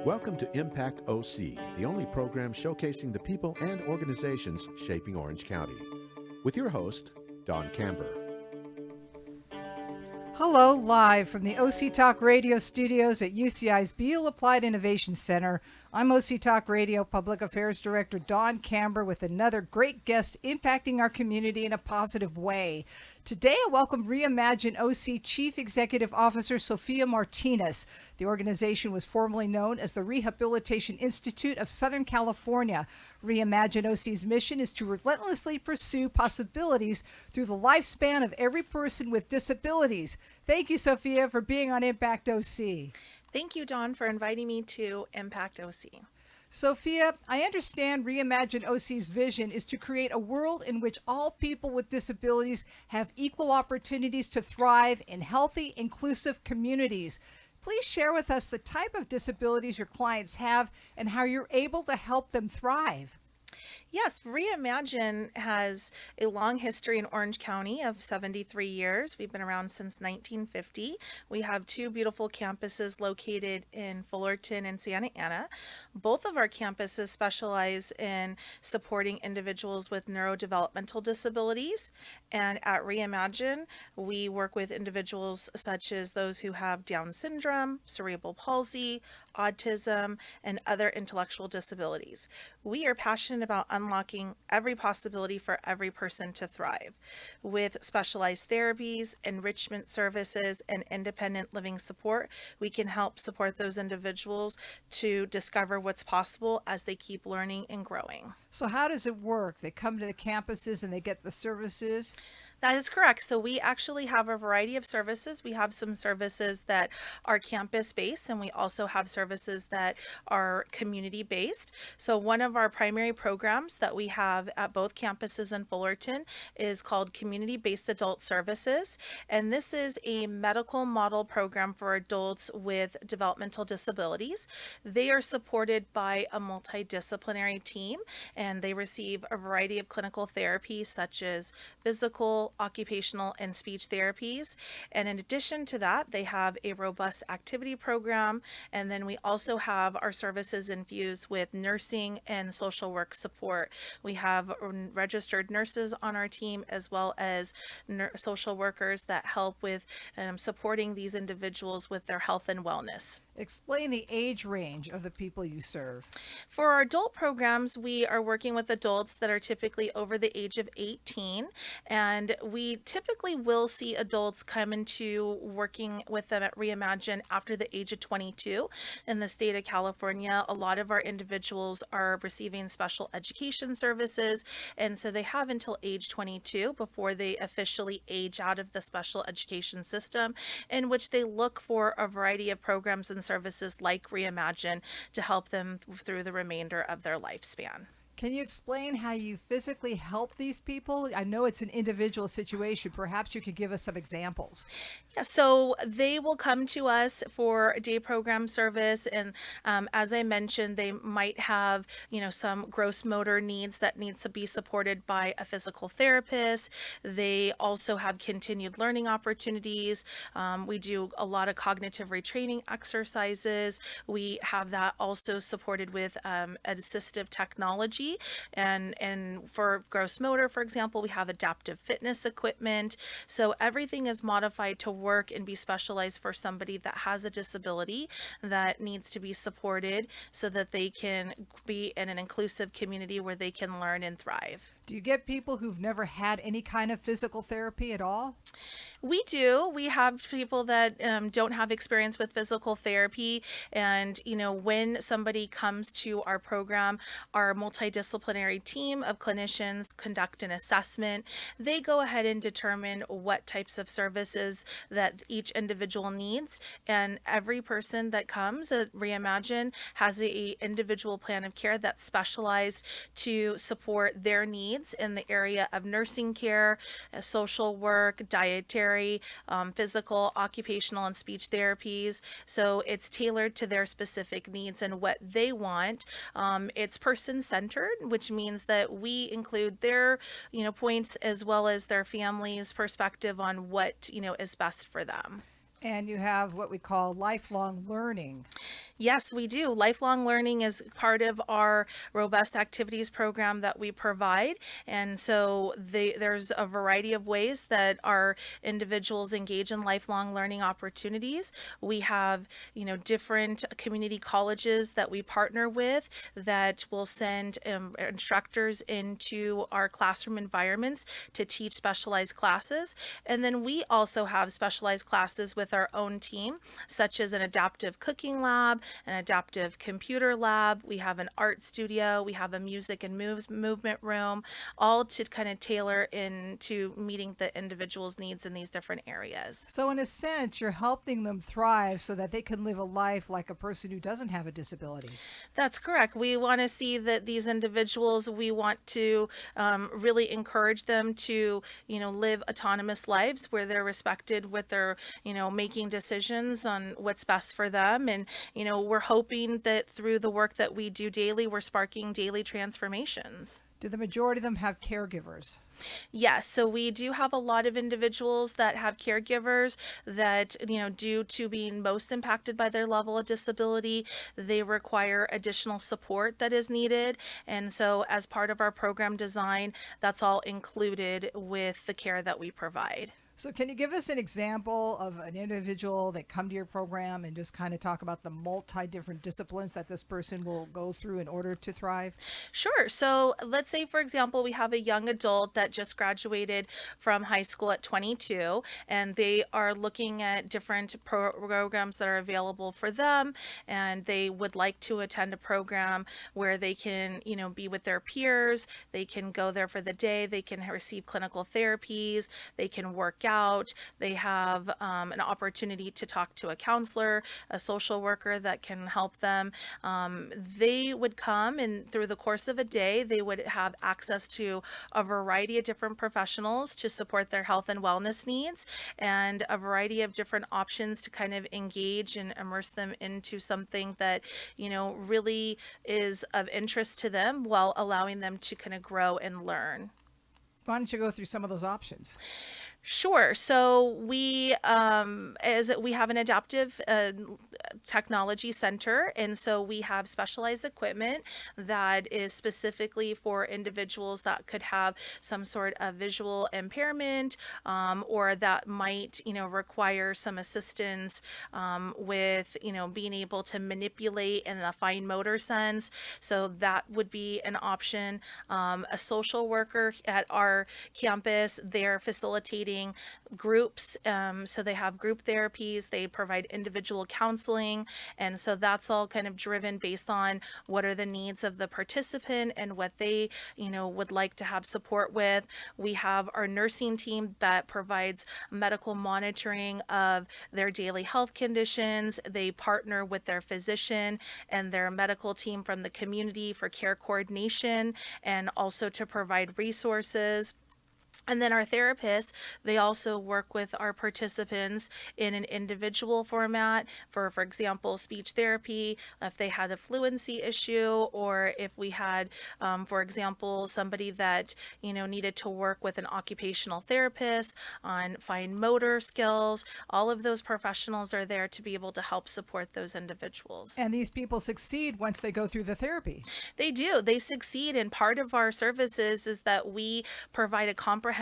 Welcome to Impact OC, the only program showcasing the people and organizations shaping Orange County. With your host, Don Camber. Hello, live from the OC Talk Radio studios at UCI's Beal Applied Innovation Center. I'm OC Talk Radio Public Affairs Director Don Camber with another great guest impacting our community in a positive way. Today, I welcome Reimagine OC Chief Executive Officer Sofia Martinez. The organization was formerly known as the Rehabilitation Institute of Southern California. Reimagine OC's mission is to relentlessly pursue possibilities through the lifespan of every person with disabilities. Thank you, Sofia, for being on Impact OC. Thank you, Dawn, for inviting me to Impact OC. Sophia, I understand Reimagine OC's vision is to create a world in which all people with disabilities have equal opportunities to thrive in healthy, inclusive communities. Please share with us the type of disabilities your clients have and how you're able to help them thrive. Yes, Reimagine has a long history in Orange County of 73 years. We've been around since 1950. We have two beautiful campuses located in Fullerton and Santa Ana. Both of our campuses specialize in supporting individuals with neurodevelopmental disabilities. And at Reimagine, we work with individuals such as those who have Down syndrome, cerebral palsy, autism, and other intellectual disabilities. We are passionate about unlocking every possibility for every person to thrive. With specialized therapies, enrichment services, and independent living support, we can help support those individuals to discover what's possible as they keep learning and growing. So how does it work? They come to the campuses and they get the services? That is correct. So we actually have a variety of services. We have some services that are campus-based, and we also have services that are community-based. So one of our primary programs that we have at both campuses in Fullerton is called Community-Based Adult Services. And this is a medical model program for adults with developmental disabilities. They are supported by a multidisciplinary team, and they receive a variety of clinical therapies such as physical, occupational, and speech therapies. And in addition to that, they have a robust activity program. And then we also have our services infused with nursing and social work support. We have registered nurses on our team, as well as social workers that help with supporting these individuals with their health and wellness. Explain the age range of the people you serve. For our adult programs, we are working with adults that are typically over the age of 18, and we typically will see adults come into working with them at Reimagine after the age of 22. In the state of California, a lot of our individuals are receiving special education services, and so they have until age 22 before they officially age out of the special education system, in which they look for a variety of programs and services like Reimagine to help them through the remainder of their lifespan. Can you explain how you physically help these people? I know it's an individual situation. Perhaps you could give us some examples. Yeah, so they will come to us for a day program service, and as I mentioned, they might have, some gross motor needs that needs to be supported by a physical therapist. They also have continued learning opportunities. We do a lot of cognitive retraining exercises. We have that also supported with assistive technology. And for gross motor, for example, we have adaptive fitness equipment. So everything is modified to work and be specialized for somebody that has a disability that needs to be supported so that they can be in an inclusive community where they can learn and thrive. Do you get people who've never had any kind of physical therapy at all? We do. We have people that don't have experience with physical therapy. And, when somebody comes to our program, our multidisciplinary team of clinicians conduct an assessment. They go ahead and determine what types of services that each individual needs. And every person that comes at Reimagine has an individual plan of care that's specialized to support their needs in the area of nursing care, social work, dietary, physical, occupational, and speech therapies. So it's tailored to their specific needs and what they want. It's person-centered, which means that we include their, points as well as their family's perspective on what, is best for them. And you have what we call lifelong learning. Yes, we do. Lifelong learning is part of our robust activities program that we provide. And so there's a variety of ways that our individuals engage in lifelong learning opportunities. We have, different community colleges that we partner with that will send instructors into our classroom environments to teach specialized classes. And then we also have specialized classes with our own team, such as an adaptive cooking lab, an adaptive computer lab. We have an art studio. We have a music and movement room, all to kind of tailor into meeting the individual's needs in these different areas. So, in a sense, you're helping them thrive so that they can live a life like a person who doesn't have a disability. That's correct. We want to see that these individuals, we want to really encourage them to, live autonomous lives where they're respected with their, making decisions on what's best for them. And, we're hoping that through the work that we do daily, we're sparking daily transformations. Do the majority of them have caregivers? Yes, so we do have a lot of individuals that have caregivers that, due to being most impacted by their level of disability, they require additional support that is needed. And so as part of our program design, that's all included with the care that we provide. So can you give us an example of an individual that come to your program and just kind of talk about the multi-different disciplines that this person will go through in order to thrive? Sure. So let's say, for example, we have a young adult that just graduated from high school at 22, and they are looking at different programs that are available for them, and they would like to attend a program where they can, be with their peers, they can go there for the day, they can receive clinical therapies, they can work out, they have an opportunity to talk to a counselor, a social worker that can help them. They would come, and through the course of a day, they would have access to a variety of different professionals to support their health and wellness needs, and a variety of different options to kind of engage and immerse them into something that, really is of interest to them while allowing them to kind of grow and learn. Why don't you go through some of those options? Sure. So we have an adaptive technology center, and so we have specialized equipment that is specifically for individuals that could have some sort of visual impairment, or that might, require some assistance with, being able to manipulate in the fine motor sense. So that would be an option. A social worker at our campus, they're facilitating groups. So they have group therapies, they provide individual counseling. And so that's all kind of driven based on what are the needs of the participant and what they, would like to have support with. We have our nursing team that provides medical monitoring of their daily health conditions. They partner with their physician and their medical team from the community for care coordination and also to provide resources. And then our therapists, they also work with our participants in an individual format for example, speech therapy, if they had a fluency issue, or if we had, for example, somebody that, needed to work with an occupational therapist on fine motor skills. All of those professionals are there to be able to help support those individuals. And these people succeed once they go through the therapy. They do. They succeed. And part of our services is that we provide a comprehensive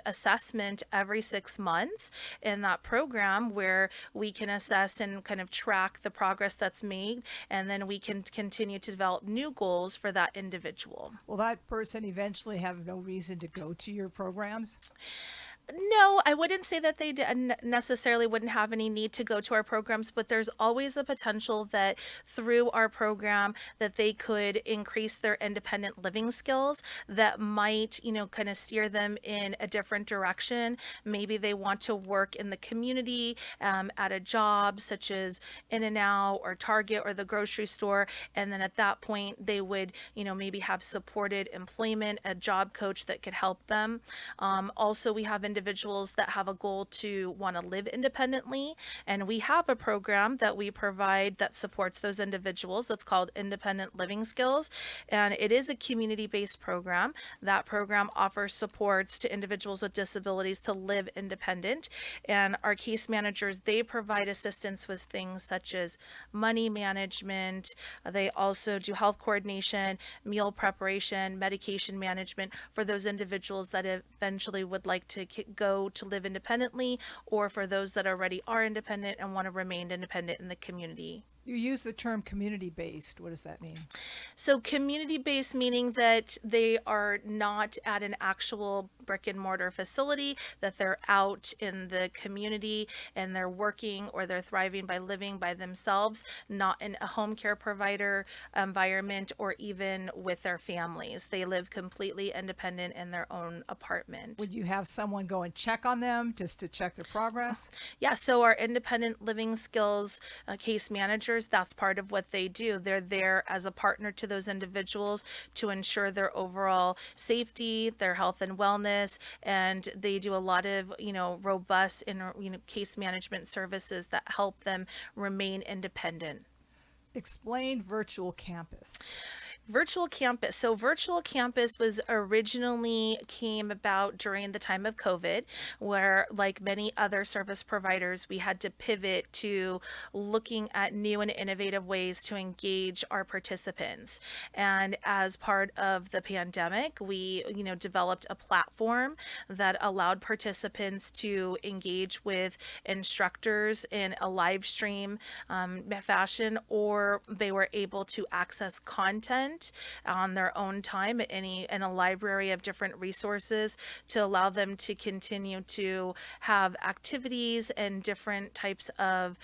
assessment every 6 months in that program where we can assess and kind of track the progress that's made, and then we can continue to develop new goals for that individual. Will that person eventually have no reason to go to your programs? No, I wouldn't say that they necessarily wouldn't have any need to go to our programs, but there's always a potential that through our program that they could increase their independent living skills that might, kind of steer them in a different direction. Maybe they want to work in the community at a job such as In-N-Out or Target or the grocery store. And then at that point, they would, maybe have supported employment, a job coach that could help them. Also, we have individuals individuals that have a goal to want to live independently. And we have a program that we provide that supports those individuals. It's called Independent Living Skills. And it is a community-based program. That program offers supports to individuals with disabilities to live independent. And our case managers, they provide assistance with things such as money management. They also do health coordination, meal preparation, medication management for those individuals that eventually would like to go to live independently, or for those that already are independent and want to remain independent in the community. You use the term community-based. What does that mean? So community-based meaning that they are not at an actual brick and mortar facility, that they're out in the community and they're working or they're thriving by living by themselves, not in a home care provider environment or even with their families. They live completely independent in their own apartment. Would you have someone go and check on them just to check their progress? Yeah, so our independent living skills case managers, that's part of what they do. They're there as a partner to those individuals to ensure their overall safety, their health and wellness, and they do a lot of, robust case management services that help them remain independent. Explain virtual campus. Virtual campus. So virtual campus was originally came about during the time of COVID, where like many other service providers, we had to pivot to looking at new and innovative ways to engage our participants. And as part of the pandemic, we, developed a platform that allowed participants to engage with instructors in a live stream fashion, or they were able to access content on their own time in a library of different resources to allow them to continue to have activities and different types of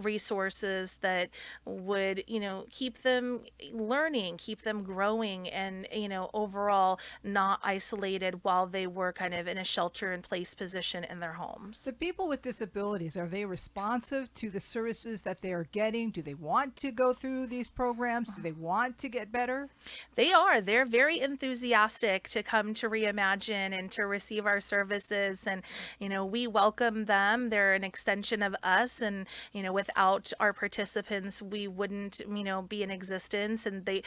resources that would, keep them learning, keep them growing, and, overall not isolated while they were kind of in a shelter in place position in their homes. The people with disabilities, are they responsive to the services that they are getting? Do they want to go through these programs? Do they want to get better? They are. They're very enthusiastic to come to Reimagine and to receive our services. And, we welcome them. They're an extension of us. And, without our participants, we wouldn't, be in existence. And they,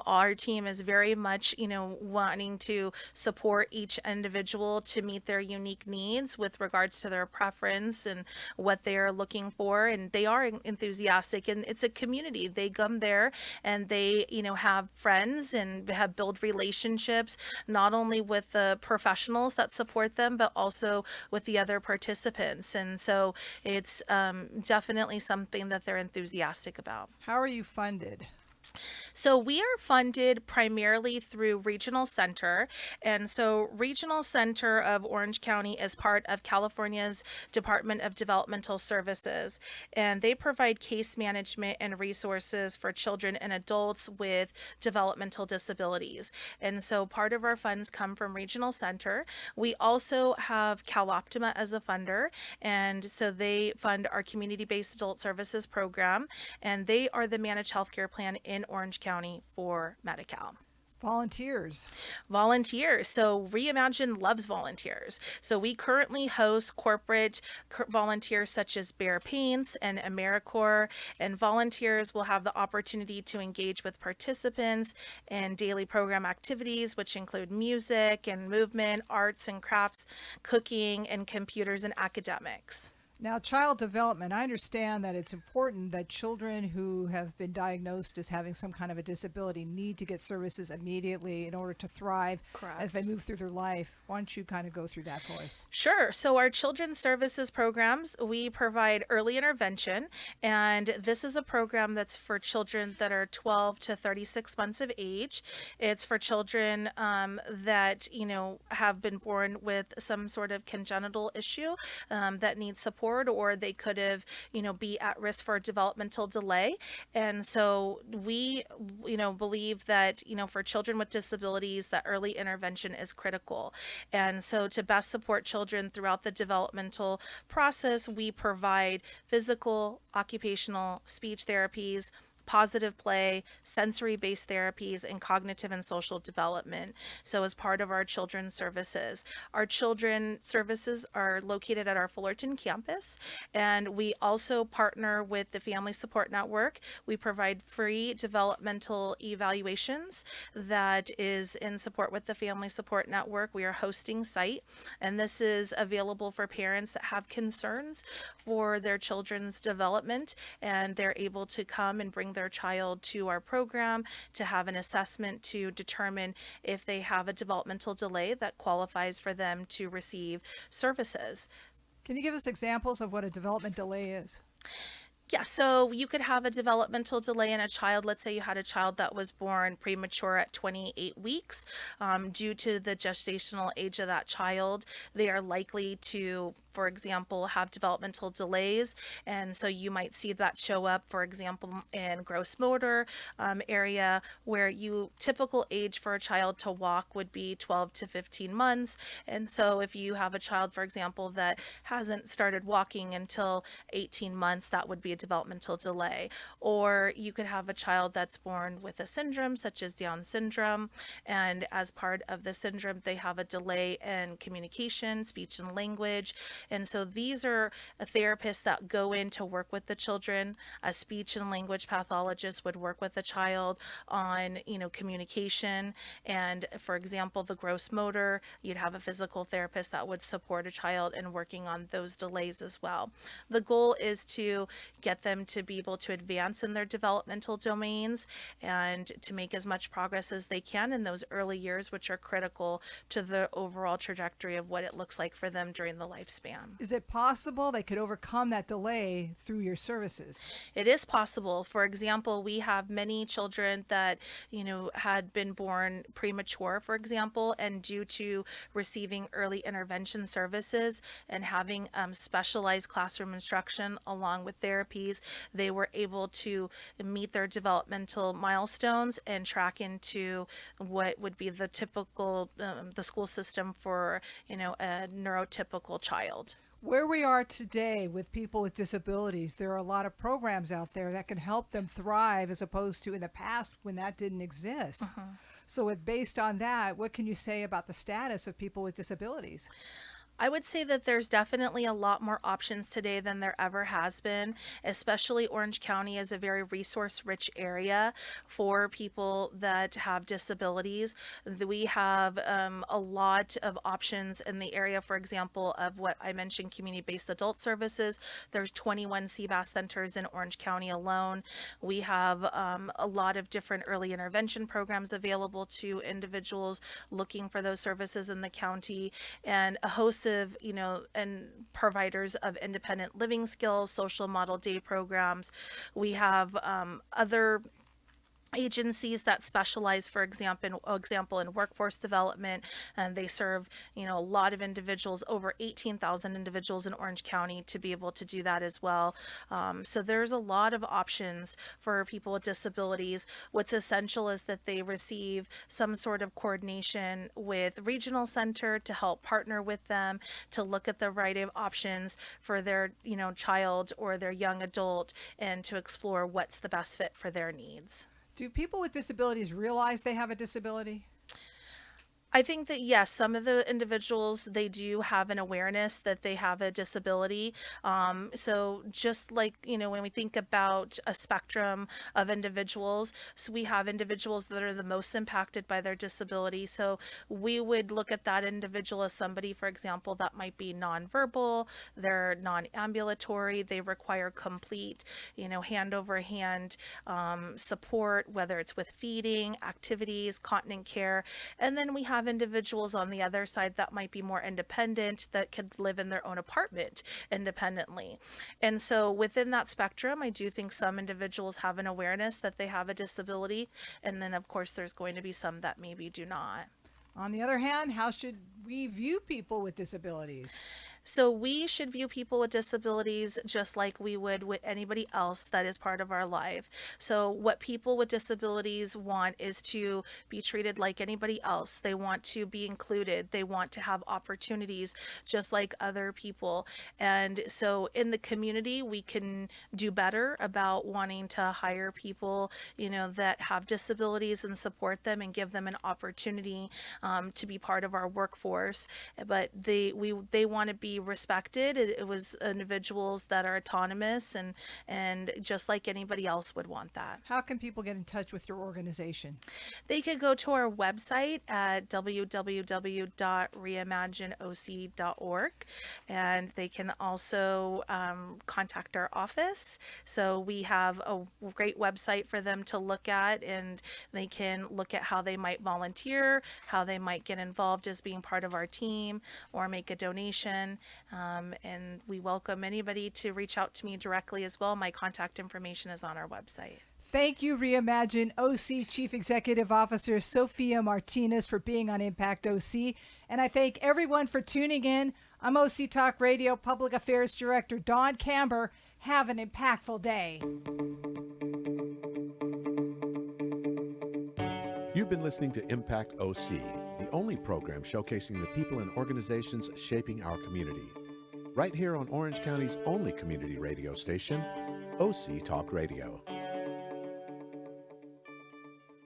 our team is very much, wanting to support each individual to meet their unique needs with regards to their preference and what they are looking for. And they are enthusiastic, and it's a community. They come there and they, have friends and have build relationships, not only with the professionals that support them, but also with the other participants. And so it's definitely something that they're enthusiastic about. How are you funded? So we are funded primarily through Regional Center. And so Regional Center of Orange County is part of California's Department of Developmental Services. And they provide case management and resources for children and adults with developmental disabilities. And so part of our funds come from Regional Center. We also have CalOptima as a funder. And so they fund our community-based adult services program. And they are the managed healthcare plan in Orange County for Medi-Cal. Volunteers. So Reimagine loves volunteers. So we currently host corporate volunteers such as Bear Paints and AmeriCorps, and volunteers will have the opportunity to engage with participants in daily program activities, which include music and movement, arts and crafts, cooking, and computers and academics. Now, child development, I understand that it's important that children who have been diagnosed as having some kind of a disability need to get services immediately in order to thrive as they move through their life. Why don't you kind of go through that for us? Sure. So our children's services programs, we provide early intervention, and this is a program that's for children that are 12 to 36 months of age. It's for children that, have been born with some sort of congenital issue that needs support, or they could have, be at risk for a developmental delay. And so we, believe that, for children with disabilities, that early intervention is critical. And so to best support children throughout the developmental process, we provide physical, occupational, speech therapies, positive play, sensory-based therapies, and cognitive and social development. So as part of our children's services, our children services are located at our Fullerton campus, and we also partner with the Family Support Network. We provide free developmental evaluations that is in support with the Family Support Network. We are hosting site, and this is available for parents that have concerns for their children's development, and they're able to come and bring their child to our program to have an assessment to determine if they have a developmental delay that qualifies for them to receive services. Can you give us examples of what a development delay is? Yeah, so you could have a developmental delay in a child. Let's say you had a child that was born premature at 28 weeks. Due to the gestational age of that child, they are likely to, for example, have developmental delays. And so you might see that show up, for example, in gross motor area, where typical age for a child to walk would be 12 to 15 months. And so if you have a child, for example, that hasn't started walking until 18 months, that would be a developmental delay. Or you could have a child that's born with a syndrome such as Down syndrome, and as part of the syndrome they have a delay in communication, speech and language. And so these are therapists that go in to work with the children. A speech and language pathologist would work with the child on communication, and for example the gross motor, you'd have a physical therapist that would support a child in working on those delays as well. The goal is to get them to be able to advance in their developmental domains and to make as much progress as they can in those early years, which are critical to the overall trajectory of what it looks like for them during the lifespan. Is it possible they could overcome that delay through your services? It is possible. For example, we have many children that, had been born premature, for example, and due to receiving early intervention services and having specialized classroom instruction along with therapies, they were able to meet their developmental milestones and track into what would be the typical, the school system for, a neurotypical child. Where we are today with people with disabilities, there are a lot of programs out there that can help them thrive as opposed to in the past when that didn't exist. So based on that, what can you say about the status of people with disabilities? I would say that there's definitely a lot more options today than there ever has been, especially Orange County is a very resource-rich area for people that have disabilities. We have a lot of options in the area, for example, of what I mentioned, community-based adult services. There's 21 CBAS centers in Orange County alone. We have a lot of different early intervention programs available to individuals looking for those services in the county, and a host of, and providers of independent living skills, social model day programs. We have other agencies that specialize, for example, in workforce development, and they serve, a lot of individuals, over 18,000 individuals in Orange County, to be able to do that as well. So there's a lot of options for people with disabilities. What's essential is that they receive some sort of coordination with regional center to help partner with them to look at the variety of options for their, child or their young adult, and to explore what's the best fit for their needs. Do people with disabilities realize they have a disability? I think that yes, some of the individuals, they do have an awareness that they have a disability. So just like, when we think about a spectrum of individuals, so we have individuals that are the most impacted by their disability. So we would look at that individual as somebody, for example, that might be nonverbal, they're non-ambulatory, they require complete, hand over hand support, whether it's with feeding, activities, continent care. And then we have individuals on the other side that might be more independent, that could live in their own apartment independently. And so within that spectrum, I do think some individuals have an awareness that they have a disability, and then of course there's going to be some that maybe do not. On the other hand, how should we view people with disabilities? So we should view people with disabilities just like we would with anybody else that is part of our life. So what people with disabilities want is to be treated like anybody else. They want to be included. They want to have opportunities just like other people. And so in the community, we can do better about wanting to hire people, that have disabilities and support them and give them an opportunity to be part of our workforce. But they want to be respected. It was individuals that are autonomous and just like anybody else would want that. How can people get in touch with your organization? They could go to our website at www.reimagineoc.org, and they can also contact our office. So we have a great website for them to look at, and they can look at how they might volunteer, how they might get involved as being part of our team, or make a donation. And we welcome anybody to reach out to me directly as well. My contact information is on our website. Thank you, Reimagine OC Chief Executive Officer Sofia Martinez, for being on Impact OC. And I thank everyone for tuning in. I'm OC Talk Radio Public Affairs Director Dawn Camber. Have an impactful day. You've been listening to Impact OC, the only program showcasing the people and organizations shaping our community. Right here on Orange County's only community radio station, OC Talk Radio.